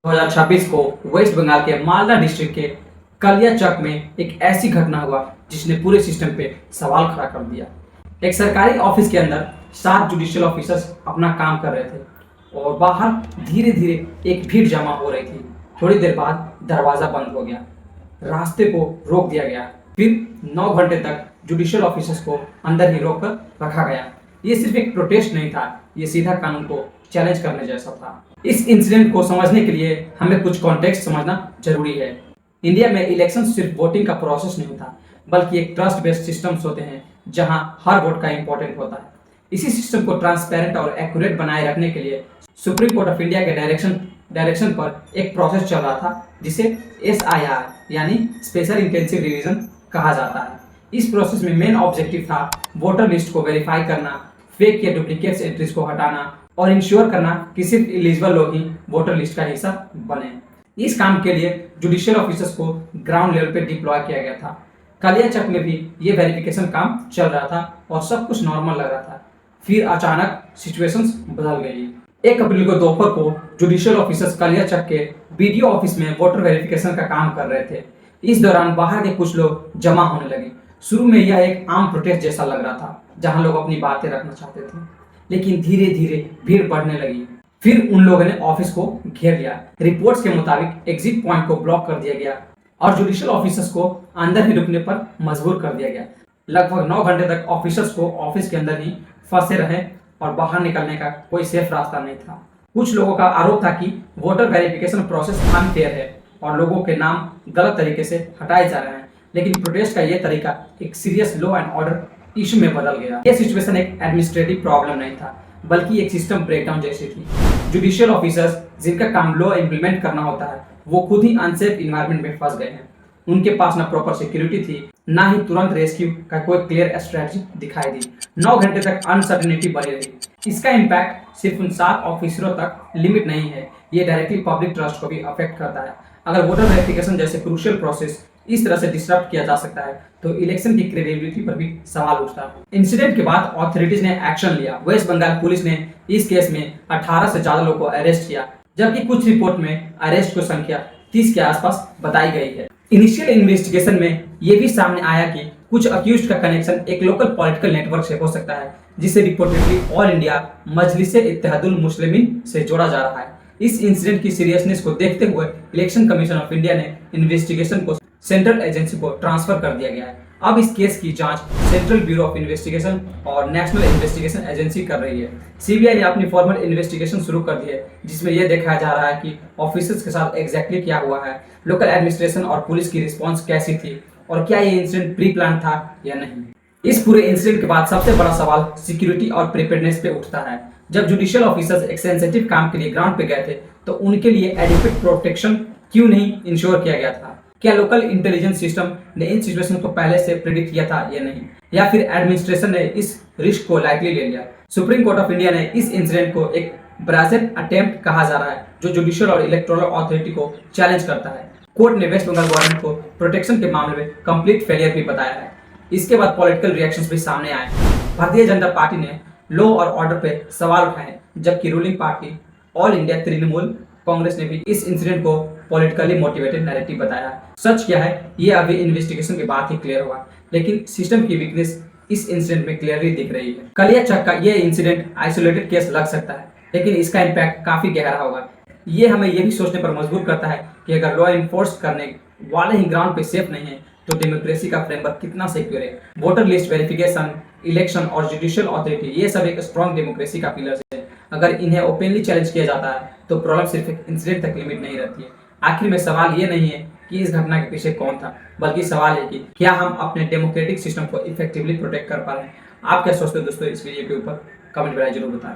2026 को वेस्ट बंगाल के मालदा डिस्ट्रिक्ट के कलियाचक में एक ऐसी घटना हुआ जिसने पूरे सिस्टम पे सवाल खड़ा कर दिया। एक सरकारी ऑफिस के अंदर 7 जुडिशियल ऑफिसर्स अपना काम कर रहे थे और बाहर धीरे धीरे एक भीड़ जमा हो रही थी। थोड़ी देर बाद दरवाजा बंद हो गया, रास्ते को रोक दिया गया, फिर 9 घंटे तक जुडिशियल ऑफिसर्स को अंदर ही रोक कर रखा गया। ये सिर्फ एक प्रोटेस्ट नहीं था, ये सीधा कानून को चैलेंज करने जैसा था। इस इंसिडेंट को समझने के लिए हमें कुछ कॉन्टेक्स्ट समझना जरूरी है। इंडिया में इलेक्शन सिर्फ वोटिंग का प्रोसेस नहीं था, बल्कि एक ट्रस्ट बेस्ड सिस्टम्स होते हैं जहां हर वोट का इंपॉर्टेंट होता है। इसी सिस्टम को ट्रांसपेरेंट और एक्यूरेट बनाए रखने के लिए सुप्रीम कोर्ट ऑफ इंडिया के डायरेक्शन पर एक प्रोसेस चल रहा था जिसे SIR यानी स्पेशल इंटेंसिव रिवीजन कहा जाता है। इस प्रोसेस में मेन ऑब्जेक्टिव था वोटर लिस्ट को वेरीफाई करना, फेक या डुप्लीकेट एंट्रीज को हटाना और इंश्योर करना कि सिर्फ एलिजिबल लोग ही वोटर लिस्ट का हिस्सा बने। इस काम के लिए जुडिशियल ऑफिसर्स को ग्राउंड लेवल पे डिप्लॉय किया गया था। कलियाचक में भी ये वेरिफिकेशन काम चल रहा था और सब कुछ नॉर्मल लग रहा था। फिर अचानक सिचुएशंस बदल गई। 1 अप्रैल को दोपहर को जुडिशियल ऑफिसर्स कलियाचक के BDO ऑफिस में वोटर वेरिफिकेशन का काम कर रहे थे। इस दौरान बाहर के कुछ लोग जमा होने लगे। शुरू में यह एक आम प्रोटेस्ट जैसा लग रहा था, जहां लोग अपनी बातें रखना चाहते थे, लेकिन धीरे धीरे भीड़ बढ़ने लगी। फिर उन लोगों ने ऑफिस को घेर लिया। रिपोर्ट्स के मुताबिक एग्जिट पॉइंट को ब्लॉक कर दिया गया और जुडिशियल ऑफिसर्स को अंदर ही रुकने पर मजबूर कर दिया गया। लगभग 9 घंटे तक ऑफिसर्स को ऑफिस के अंदर ही फंसे रहे और बाहर निकलने का कोई सेफ रास्ता नहीं था। कुछ लोगों का आरोप था कि वोटर वेरिफिकेशन प्रोसेस अनफेयर है और लोगों के नाम गलत तरीके से हटाए जा रहे हैं, लेकिन प्रोटेस्ट का यह तरीका एक serious law and order issue में बदल गया। यह सिचुएशन एक एडमिनिस्ट्रेटिव प्रॉब्लम नहीं था, बल्कि एक सिस्टम ब्रेकडाउन जैसी थी। जुडिशियल ऑफिसर्स जिनका काम लॉ इंप्लीमेंट करना होता है, वो खुद ही अनसेफ इन्वायरमेंट में फंस गए हैं। उनके पास ना प्रॉपर सिक्योरिटी थी, ना ही तुरंत रेस्क्यू का कोई क्लियर स्ट्रेटजी दिखाई दी। 9 घंटे तक अनसर्टेनिटी बनी रही। इसका इम्पैक्ट सिर्फ उन 7 ऑफिसरों तक लिमिट नहीं है, ये डायरेक्टली पब्लिक ट्रस्ट को भी अफेक्ट करता है। अगर वोटर वेरिफिकेशन जैसे क्रूशियल प्रोसेस इस तरह से डिस्टर्ब किया जा सकता है तो इलेक्शन की क्रेडिबिलिटी पर भी सवाल उठता है। इंसिडेंट के बाद ऑथोरिटीज ने एक्शन लिया। वेस्ट बंगाल पुलिस ने इस केस में 18 से ज्यादा लोगों को अरेस्ट किया, जबकि कुछ रिपोर्ट में अरेस्ट की संख्या 30 के आसपास बताई गई है। इनिशियल इन्वेस्टिगेशन में यह भी सामने आया कि कुछ अक्यूज्ड का कनेक्शन एक लोकल पॉलिटिकल नेटवर्क से हो सकता है, जिसे रिपोर्टेडली ऑल इंडिया मजलिस-ए-इत्तेहादुल मुस्लिमीन से जोड़ा जा रहा है। इस इंसिडेंट की सीरियसनेस को देखते हुए इलेक्शन कमीशन ऑफ इंडिया ने इन्वेस्टिगेशन को सेंट्रल एजेंसी को ट्रांसफर कर दिया गया है। अब इस केस की जांच सेंट्रल ब्यूरो ऑफ इन्वेस्टिगेशन और नेशनल इन्वेस्टिगेशन एजेंसी कर रही है। CBI ने अपनी फॉर्मल इन्वेस्टिगेशन शुरू कर दी है, जिसमें यह देखा जा रहा है कि ऑफिसर्स के साथ एग्जैक्टली क्या हुआ है, लोकल एडमिनिस्ट्रेशन और पुलिस की रिस्पॉन्स कैसी थी और क्या ये इंसिडेंट प्री प्लान था या नहीं। इस पूरे इंसिडेंट के बाद सबसे बड़ा सवाल सिक्योरिटी और प्रिपेयर्डनेस पे उठता है। जब जुडिशियल ऑफिसर्स एक सेंसिटिव काम के लिए ग्राउंड पे गए थे तो उनके लिए एडिक्वेट प्रोटेक्शन क्यों नहीं इंश्योर किया गया था? क्या लोकल इंटेलिजेंस सिस्टम ने इन सिचुएशन को पहले से प्रिडिक्ट किया था या नहीं, या फिर एडमिनिस्ट्रेशन ने इस रिस्क को लाइटली ले लिया? सुप्रीम कोर्ट ऑफ इंडिया ने इस इंसिडेंट को एक ब्राजेट अटेम्प्ट कहा जा रहा है, जो जुडिशियल और इलेक्टोरल अथॉरिटी को चैलेंज करता है। कोर्ट ने वेस्ट बंगाल गवर्नमेंट को प्रोटेक्शन के मामले में कंप्लीट फेलियर भी बताया है। इसके बाद पॉलिटिकल रिएक्शंस भी सामने आए। भारतीय जनता पार्टी ने लॉ और ऑर्डर पे सवाल उठाए, जबकि ruling party all India Trinamool Congress ने भी इस इंसिडेंट को पॉलिटिकली मोटिवेटेड नैरेटिव बताया। सच क्या है ये अभी इन्वेस्टिगेशन के बाद ही क्लियर हुआ, लेकिन सिस्टम की वीकनेस इस इंसिडेंट में क्लियरली दिख रही है। कलियाचक का ये इंसिडेंट आइसोलेटेड केस लग सकता है, लेकिन इसका इम्पैक्ट काफी गहरा होगा। ये हमें ये भी सोचने पर मजबूर करता है कि अगर लॉ इन्फोर्स करने वाले ही ग्राउंड पे सेफ नहीं है तो डेमोक्रेसी का फ्रेमवर्क कितना सिक्योर है। वोटर लिस्ट वेरिफिकेशन, इलेक्शन और जुडिशियल अथॉरिटी, ये सब एक स्ट्रॉन्ग डेमोक्रेसी का पिलर्स है। अगर इन्हें ओपनली चैलेंज किया जाता है तो प्रॉब्लम सिर्फ एक इंसिडेंट तक लिमिट नहीं रहती है। आखिर में सवाल ये नहीं है कि इस घटना के पीछे कौन था, बल्कि सवाल है कि क्या हम अपने डेमोक्रेटिक सिस्टम को इफेक्टिवली प्रोटेक्ट कर पा रहे हैं। आप क्या सोचते हो दोस्तों? इस वीडियो के ऊपर कमेंट में जरूर बताएं।